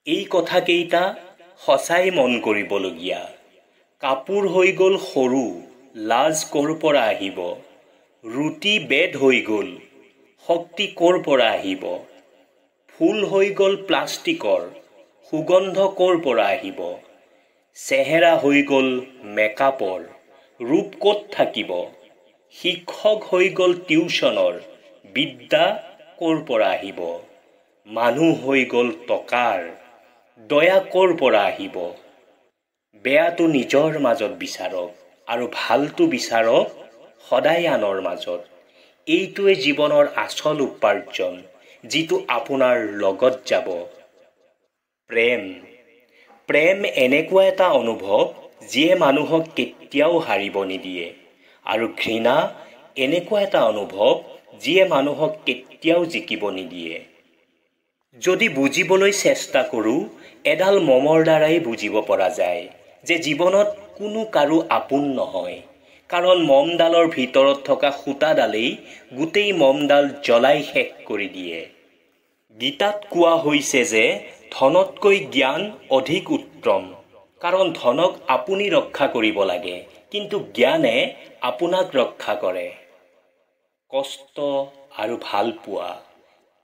এই কথাকেইটা সঁচাই মন কৰিবলগীয়া। কাপোৰ হৈ গ'ল সৰু, লাজ ক'ৰ পৰা আহিব? ৰুটি বেদ হৈ গ'ল, শক্তি ক'ৰ পৰা আহিব? ফুল হৈ গ'ল প্লাষ্টিকৰ, সুগন্ধ ক'ৰ পৰা আহিব? চেহেৰা হৈ গ'ল মেকআপৰ, ৰূপ ক'ত থাকিব? শিক্ষক হৈ গ'ল টিউচনৰ, বিদ্যা ক'ৰ পৰা আহিব? মানুহ হৈ গ'ল টকাৰ, দয়া ক'ৰ পৰা আহিব? বেয়াটো নিজৰ মাজত বিচাৰক আৰু ভালটো বিচাৰক সদায় আনৰ মাজত। এইটোৱে জীৱনৰ আচল উপাৰ্জন, যিটো আপোনাৰ লগত যাব। প্ৰেম এনেকুৱা এটা অনুভৱ যিয়ে মানুহক কেতিয়াও হাৰিব নিদিয়ে, আৰু ঘৃণা এনেকুৱা এটা অনুভৱ যিয়ে মানুহক কেতিয়াও জিকিব নিদিয়ে। যদি বুজিবলৈ চেষ্টা কৰোঁ, এডাল মমৰ দ্বাৰাই বুজিব পৰা যায় যে জীৱনত কোনো কাৰো আপোন নহয়, কাৰণ মমডালৰ ভিতৰত থকা সূতাডালেই গোটেই মমডাল জ্বলাই শেষ কৰি দিয়ে। গীতাত কোৱা হৈছে যে ধনতকৈ জ্ঞান অধিক উত্তম, কাৰণ ধনক আপুনি ৰক্ষা কৰিব লাগে, কিন্তু জ্ঞানে আপোনাক ৰক্ষা কৰে। কষ্ট আৰু ভাল পোৱা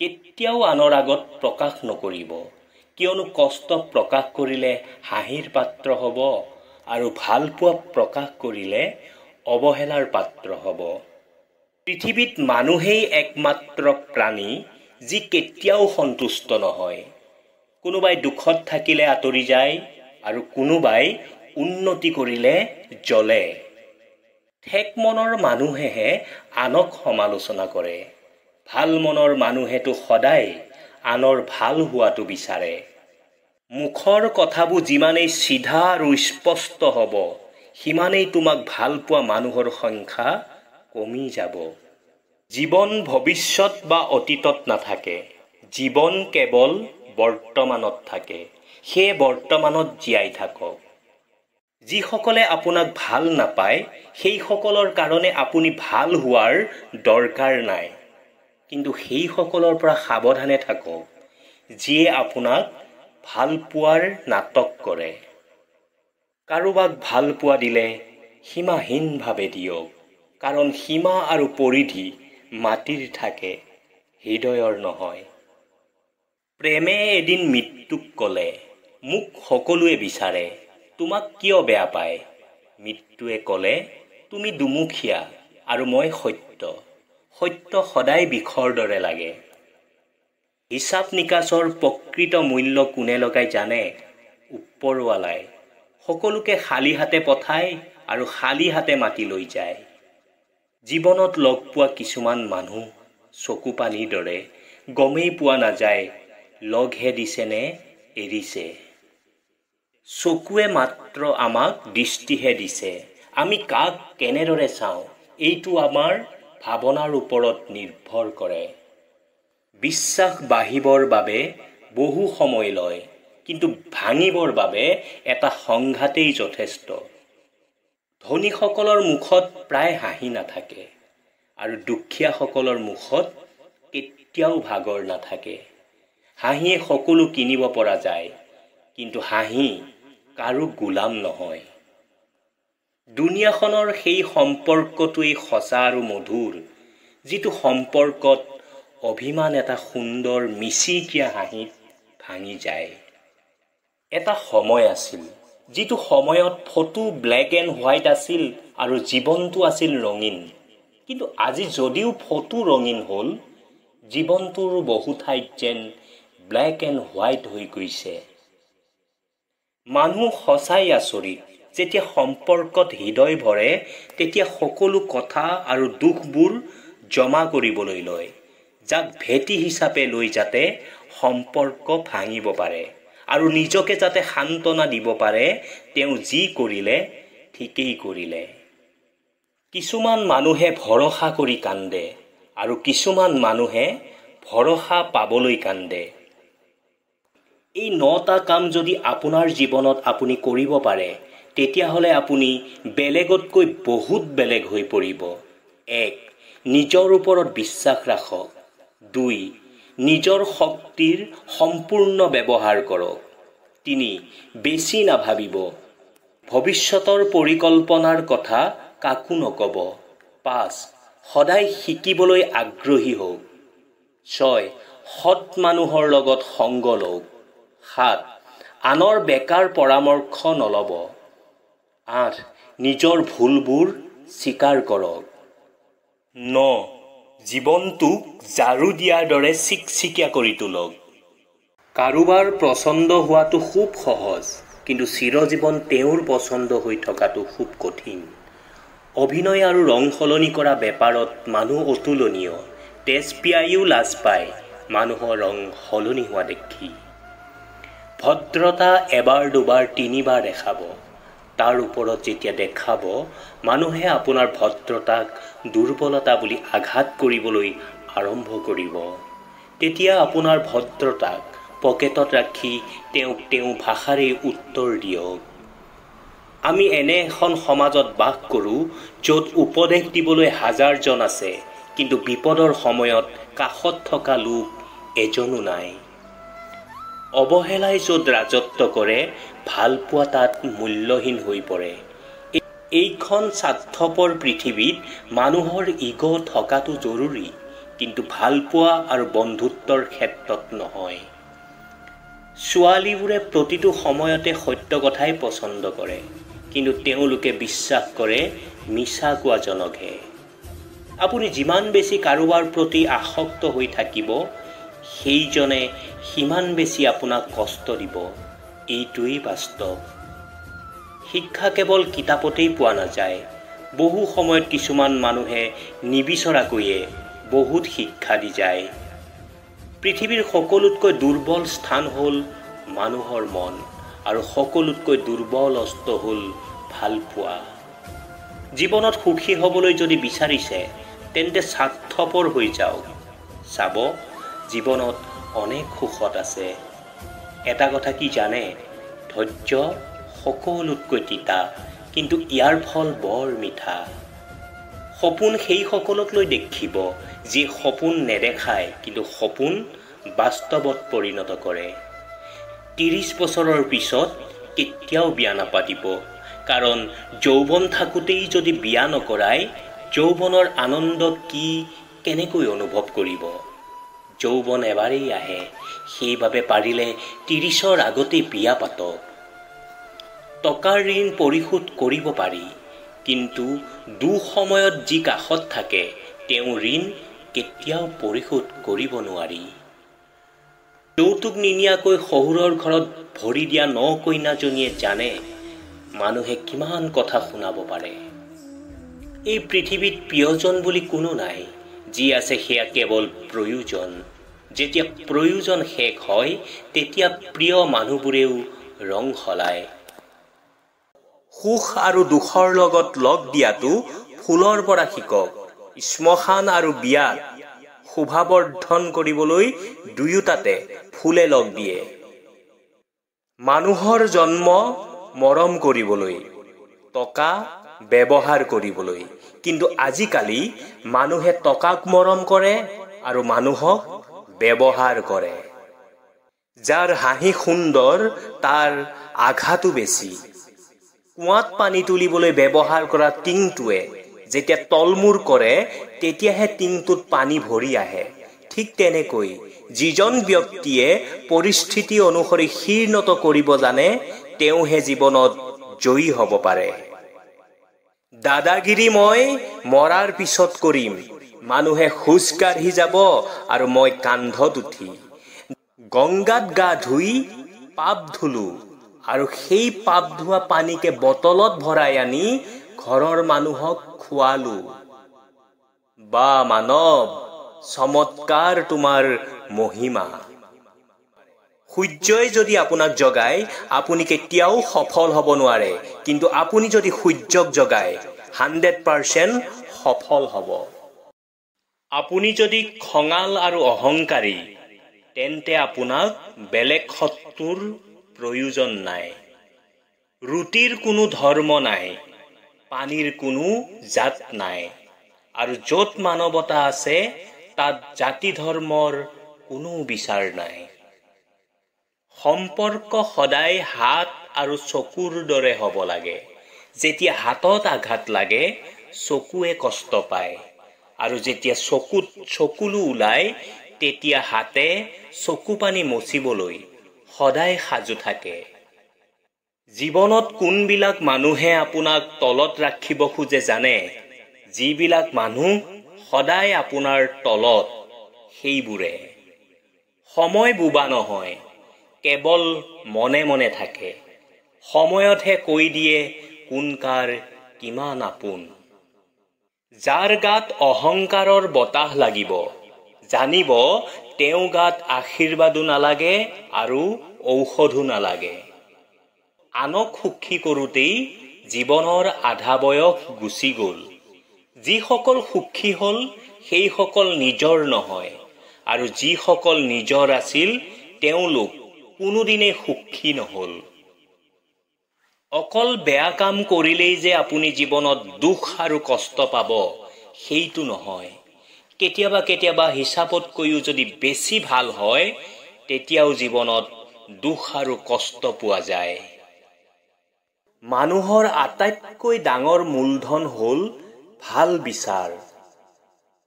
কেতিয়াও আনৰ আগত প্ৰকাশ নকৰিব, কিয়নো কষ্ট প্ৰকাশ কৰিলে হাঁহিৰ পাত্ৰ হ'ব আৰু ভাল পোৱা প্ৰকাশ কৰিলে অৱহেলাৰ পাত্ৰ হ'ব। পৃথিৱীত মানুহেই একমাত্ৰ প্ৰাণী যি কেতিয়াও সন্তুষ্ট নহয়। কোনোবাই দুখত থাকিলে আঁতৰি যায় আৰু কোনোবাই উন্নতি কৰিলে জ্বলে। ঠেক মনৰ মানুহেহে আনক সমালোচনা কৰে, ভাল মনৰ মানুহেতো সদায় আনৰ ভাল হোৱাটো বিচাৰে। মুখৰ কথাবোৰ যিমানেই চিধা আৰু স্পষ্ট হ'ব, সিমানেই তোমাক ভাল পোৱা মানুহৰ সংখ্যা কমি যাব। জীৱন ভৱিষ্যত বা অতীতত নাথাকে, জীৱন কেৱল বৰ্তমানত থাকে। সেয়ে বৰ্তমানত জীয়াই থাকক। যিসকলে আপোনাক ভাল নাপায়, সেইসকলৰ কাৰণে আপুনি ভাল হোৱাৰ দৰকাৰ নাই, কিন্তু সেইসকলৰ পৰা সাৱধানে থাকক যিয়ে আপোনাক ভাল পোৱাৰ নাটক কৰে। কাৰোবাক ভাল পোৱা দিলে সীমাহীনভাৱে দিয়ক, কাৰণ সীমা আৰু পৰিধি মাটিৰ থাকে, হৃদয়ৰ নহয়। প্ৰেমে এদিন মৃত্যুক ক'লে, মোক সকলোৱে বিচাৰে, তোমাক কিয় বেয়া পায়? মৃত্যুৱে ক'লে, তুমি দুমুখীয়া আৰু মই সত্য। সত্য সদায় বিষৰ দৰে লাগে। হিচাপ নিকাচৰ প্ৰকৃত মূল্য কোনে লগাই জানে? ওপৰৱালাই। সকলোকে খালী হাতে পঠায় আৰু খালী হাতে মাতি লৈ যায়। জীৱনত লগ পোৱা কিছুমান মানুহ চকু পানীৰ দৰে, গমেই পোৱা নাযায় লগহে দিছে নে এৰিছে। চকুৱে মাত্ৰ আমাক দৃষ্টিহে দিছে, আমি কাক কেনেদৰে চাওঁ এইটো আমাৰ ভাৱনাৰ ওপৰত নিৰ্ভৰ কৰে। বিশ্বাস বাঢ়িবৰ বাবে বহু সময় লয়, কিন্তু ভাঙিবৰ বাবে এটা সংঘাতেই যথেষ্ট। ধনীসকলৰ মুখত প্ৰায় হাঁহি নাথাকে আৰু দুখীয়াসকলৰ মুখত কেতিয়াও ভাগৰ নাথাকে। হাঁহিয়ে সকলো কিনিব পৰা যায়, কিন্তু হাঁহি কাৰো গোলাম নহয়। দুনিয়াখনৰ সেই সম্পৰ্কটোৱেই সঁচা আৰু মধুৰ, যিটো সম্পৰ্কত অভিমান এটা সুন্দৰ মিচিকীয়া হাঁহিত ভাঙি যায়। এটা সময় আছিল, যিটো সময়ত ফটো ব্লেক এণ্ড হোৱাইট আছিল আৰু জীৱনটো আছিল ৰঙীন। কিন্তু আজি যদিও ফটো ৰঙীন হ'ল, জীৱনটোৰ বহু ঠাইত যেন ব্লেক এণ্ড হোৱাইট হৈ গৈছে। মানুহ সঁচাই আচৰিত, যেতিয়া সম্পৰ্কত হৃদয় ভৰে, তেতিয়া সকলো কথা আৰু দুখবোৰ জমা কৰিবলৈ লয়, যাক ভেটি হিচাপে লৈ যাতে সম্পৰ্ক ভাঙিব পাৰে আৰু নিজকে যাতে সান্তনা দিব পাৰে, তেওঁ যি কৰিলে ঠিকেই কৰিলে। কিছুমান মানুহে ভৰসা কৰি কান্দে আৰু কিছুমান মানুহে ভৰসা পাবলৈ কান্দে। এই 9টা কাম যদি আপোনাৰ জীৱনত আপুনি কৰিব পাৰে, তেতিয়াহ'লে আপুনি বেলেগতকৈ বহুত বেলেগ হৈ পৰিব। 1. নিজৰ ওপৰত বিশ্বাস ৰাখক। 2. নিজৰ শক্তিৰ সম্পূৰ্ণ ব্যৱহাৰ কৰক। 3. বেছি নাভাবিব, ভৱিষ্যতৰ পৰিকল্পনাৰ কথা কাকো নক'ব। 5. সদায় শিকিবলৈ আগ্ৰহী হওক। 6. সৎ মানুহৰ লগত সংগ লওক। 7. আনৰ বেকাৰ পৰামৰ্শ নল'ব। 8. নিজৰ ভুলবোৰ স্বীকাৰ কৰক। 9. জীৱনটোক ঝাৰু দিয়াৰ দৰে চিকচিকীয়া কৰি তোলক। কাৰোবাৰ পচন্দ হোৱাটো খুব সহজ, কিন্তু চিৰজীৱন তেওঁৰ পচন্দ হৈ থকাটো খুব কঠিন। অভিনয় আৰু ৰং সলনি কৰা বেপাৰত মানুহ অতুলনীয়। তেজ পিয়াইও লাজ পায় মানুহৰ ৰং সলনি হোৱা দেখি। ভদ্ৰতা এবাৰ দুবাৰ তিনিবাৰ দেখাব, তাৰ ওপৰত যেতিয়া দেখাব মানুহে আপোনাৰ ভদ্ৰতাক দুৰ্বলতা বুলি আঘাত কৰিবলৈ আৰম্ভ কৰিব, তেতিয়া আপোনাৰ ভদ্ৰতাক পকেটত ৰাখি তেওঁ ভাষাৰে উত্তৰ দিয়ক। আমি এনে এখন সমাজত বাস কৰোঁ য'ত উপদেশ দিবলৈ হাজাৰজন আছে, কিন্তু বিপদৰ সময়ত কাষত থকা লোক এজনো নাই। অৱহেলাই য'ত ৰাজত্ব কৰে, ভালপোৱা তাত মূল্যহীন হৈ পৰে। এইখন স্বাৰ্থপৰ পৃথিৱীত মানুহৰ ইগ' থকাটো জৰুৰী, কিন্তু ভালপোৱা আৰু বন্ধুত্বৰ ক্ষেত্ৰত নহয়। ছোৱালীবোৰে প্ৰতিটো সময়তে সত্য কথাই পচন্দ কৰে, কিন্তু তেওঁলোকে বিশ্বাস কৰে মিছা কোৱাজনকহে। আপুনি যিমান বেছি কাৰোবাৰ প্ৰতি আসক্ত হৈ থাকিব, সেইজনে সিমান বেছি আপোনাক কষ্ট দিব। এইটোৱেই বাস্তৱ। শিক্ষা কেৱল কিতাপতেই পোৱা নাযায়। বহু সময়ত কিছুমান মানুহে নিবিচৰাকৈয়ে বহুত শিক্ষা দি যায়। পৃথিৱীৰ সকলোতকৈ দুৰ্বল স্থান হ'ল মানুহৰ মন, আৰু সকলোতকৈ দুৰ্বল অস্ত্ৰ হ'ল ভালপোৱা। জীৱনত সুখী হ'বলৈ যদি বিচাৰিছে, তেন্তে স্বাৰ্থপৰ হৈ যাওক। চাব, জীৱনত অনেক সুখত আছে। এটা কথা কি জানে? ধৈৰ্য সকলোতকৈ তিতা, কিন্তু ইয়াৰ ফল বৰ মিঠা। সপোন সেই সকলক লৈ দেখিব যি সপোন নেদেখায়, কিন্তু সপোন বাস্তৱত পৰিণত কৰে। 30 বছৰৰ পিছত কেতিয়াও বিয়া নাপাতিব, কাৰণ যৌৱন থাকোঁতেই যদি বিয়া নকৰায়, যৌৱনৰ আনন্দ কি কেনেকৈ অনুভৱ কৰিব? যৌৱন এবাৰেই আহে, সেইবাবে পাৰিলে 30ৰ আগতেই বিয়া পাতক। টকাৰ ঋণ পৰিশোধ কৰিব পাৰি, কিন্তু দুঃসময়ত যি কাষত থাকে তেওঁ ঋণ কেতিয়াও পৰিশোধ কৰিব নোৱাৰি। যৌতুক নিনিয়াকৈ শহুৰৰ ঘৰত ভৰি দিয়া নকইনাজনীয়ে জানে মানুহে কিমান কথা শুনাব পাৰে। এই পৃথিৱীত প্ৰিয়জন বুলি কোনো নাই, যি আছে সেয়া কেৱল প্ৰয়োজন। যেতিয়া প্ৰয়োজন শেষ হয়, তেতিয়া প্ৰিয় মানুহবোৰেও ৰং সলায়। সুখ আৰু দুখৰ লগত লগ দিয়াটো ফুলৰ পৰা শিকক। শ্মশান আৰু বিয়াত শোভাবৰ্ধন কৰিবলৈ দুয়োটাতে ফুলে লগ দিয়ে। মানুহৰ জন্ম মৰম কৰিবলৈ, টকা ব্যৱহাৰ কৰিবলৈ, কিন্তু আজিকালি মানুহে টকাক মৰম কৰে আৰু মানুহক ব্যৱহাৰ কৰে। যাৰ হাঁহি সুন্দৰ তাৰ আঘাতো বেছি। কুঁৱাত পানী তুলিবলৈ ব্যৱহাৰ কৰা টিংটোৱে যেতিয়া তলমূৰ কৰে, তেতিয়াহে টিংটোত পানী ভৰি আহে। ঠিক তেনেকৈ যিজন ব্যক্তিয়ে পৰিস্থিতি অনুসৰি শীৰ্ণত কৰিব জানে, তেওঁহে জীৱনত জয়ী হ'ব পাৰে। দাদাগিৰি মই মৰাৰ পিছত কৰিম। মানুহে খোজ কাঢ়ি যাব আৰু মই কান্ধত উঠি। গংগাত গা ধুই পাপ ধুলো, আৰু সেই পাপ ধোৱা পানীকে বটলত ভৰাই আনি ঘৰৰ মানুহক খোৱালো। বা মানৱ, চমৎকাৰ তোমাৰ মহিমা। সূৰ্যই যদি আপোনাক জগায়, আপুনি কেতিয়াও সফল হ'ব নোৱাৰে, কিন্তু আপুনি যদি সূৰ্যক জগায় 100% সফল হ'ব। আপুনি যদি খঙাল আৰু অহংকাৰী, তেন্তে আপোনাক বেলেগ শত্ৰুৰ প্ৰয়োজন নাই। ৰুটিৰ কোনো ধৰ্ম নাই, পানীৰ কোনো জাত নাই, আৰু য'ত মানৱতা আছে তাত জাতি ধৰ্মৰ কোনো বিচাৰ নাই। সম্পৰ্ক সদায় হাত আৰু চকুৰ দৰে হ'ব লাগে। যেতিয়া হাতত আঘাত লাগে চকুৱে কষ্ট পায়, আৰু যেতিয়া চকুত চকুলো ওলায় তেতিয়া হাতে চকু পানী মচিবলৈ সদায় সাজু থাকে। জীৱনত কোনবিলাক মানুহে আপোনাক তলত ৰাখিব খোজে জানে? যিবিলাক মানুহ সদায় আপোনাৰ তলত, সেইবোৰে। সময় বোবা নহয়, কেৱল মনে মনে থাকে। সময়তহে কৈ দিয়ে কোন কাৰ কিমান আপোন। যাৰ গাত অহংকাৰৰ বতাহ লাগিব, জানিব তেওঁ গাত আশীৰ্বাদো নালাগে আৰু ঔষধো নালাগে। আনক সুখী কৰোঁতেই জীৱনৰ আধা বয়স গুচি গ'ল। যিসকল সুখী হ'ল সেইসকল নিজৰ নহয়, আৰু যিসকল নিজৰ আছিল তেওঁলোক কোনোদিনে সুখী নহ'ল। অকল বেয়া কাম কৰিলেই যে আপুনি জীৱনত দুখ আৰু কষ্ট পাব সেইটো নহয়। কেতিয়াবা কেতিয়াবা হিচাপতকৈও যদি বেছি ভাল হয় তেতিয়াও জীৱনত দুখ আৰু কষ্ট পোৱা যায়। মানুহৰ আটাইতকৈ ডাঙৰ মূলধন হ'ল ভাল বিচাৰ।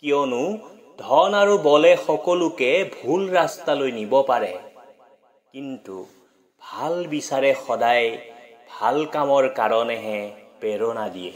কিয়নো ধন আৰু বলে সকলোকে ভুল ৰাস্তালৈ নিব পাৰে, কিন্তু ভাল বিচাৰে সদায় ভাল কামৰ কাৰণেহে প্ৰেৰণা দিয়ে।